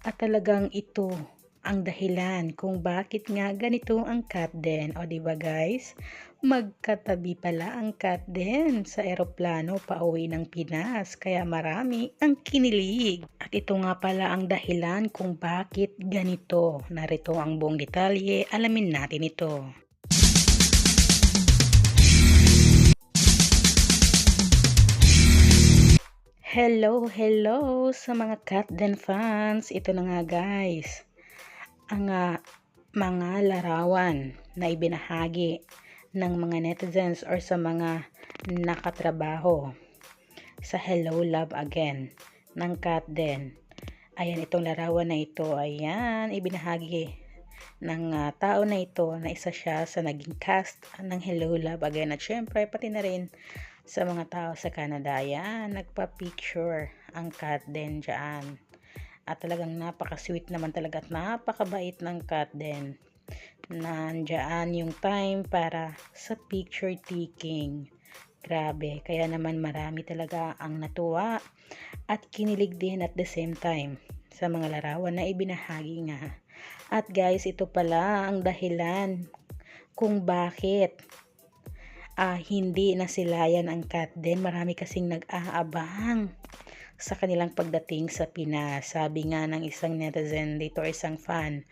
At talagang ito ang dahilan kung bakit nga ganito ang cat den. O di ba guys? Magkatabi pala ang cat den sa eroplano pauwi ng Pinas. Kaya marami ang kinilig. At ito nga pala ang dahilan kung bakit ganito. Narito ang buong detalye. Alamin natin ito. Hello sa mga cat den fans. Ito na nga guys, ang mga larawan na ibinahagi ng mga netizens or sa mga nakatrabaho sa Hello Love Again ng cat den. Ayan, itong larawan na ito, ayan, ibinahagi ng tao na ito na isa siya sa naging cast ng Hello Love Again. At syempre, pati na rin sa mga tao sa Canada. Ayan, nagpa-picture ang cat den dyan. At talagang napaka-sweet naman talaga at napakabait ng cat den. Nandyan yung time para sa picture taking. Grabe, kaya naman marami talaga ang natuwa at kinilig din at the same time sa mga larawan na ibinahagi nga. At guys, ito pala ang dahilan kung bakit hindi nasilayan ang cat den. Marami kasing nag-aabang sa kanilang pagdating sa Pinas. Sabi nga ng isang netizen dito, isang fan,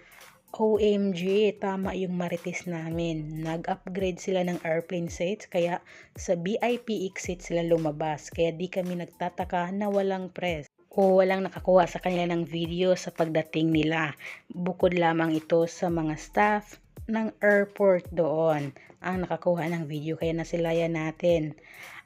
OMG, tama yung marites namin. Nag-upgrade sila ng airplane seats, kaya sa VIP exit sila lumabas. Kaya di kami nagtataka na walang press o walang nakakuha sa kanila ng video sa pagdating nila. Bukod lamang ito sa mga staff ng airport doon ang nakakuha ng video, kaya nasilayan natin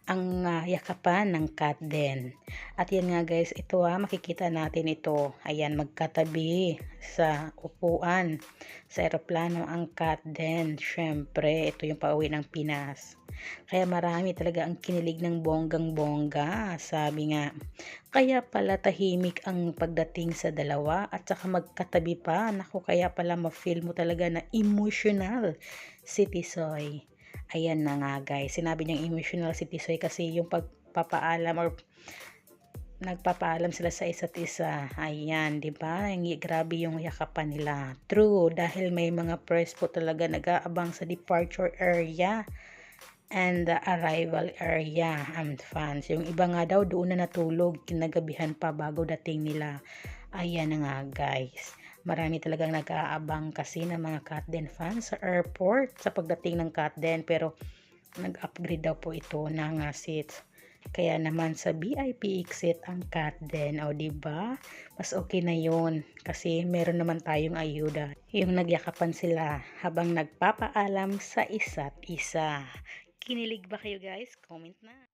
ang yakapan ng cat den. At yan nga guys, ito makikita natin ito. Ayan, magkatabi sa upuan sa eroplano ang cat den. Syempre, ito yung pauwi ng Pinas. Kaya marami talaga ang kinilig ng bonggang-bongga. Sabi nga, kaya pala tahimik ang pagdating sa dalawa at saka magkatabi pa. Naku, kaya pala ma-feel mo talaga na emotional si Tisoy. Ayan na nga guys, sinabi niyang emotional si Tisoy kasi yung pagpapaalam or nagpapaalam sila sa isa't isa. Ayan, di ba? Grabe yung yakapan nila. True, dahil may mga press po talaga nag-aabang sa departure area and the arrival area and fans. Yung iba nga daw doon na natulog kinagabihan pa bago dating nila. Ayan na nga guys. Marami talagang nag-aabang kasi ng mga cat den fans sa airport sa pagdating ng cat den, pero nag-upgrade daw po ito ng seats. Kaya naman sa VIP exit ang cat den, o diba? Mas okay na yon kasi meron naman tayong ayuda. Yung nagyakapan sila habang nagpapaalam sa isa't isa. Kinilig ba kayo guys? Comment na.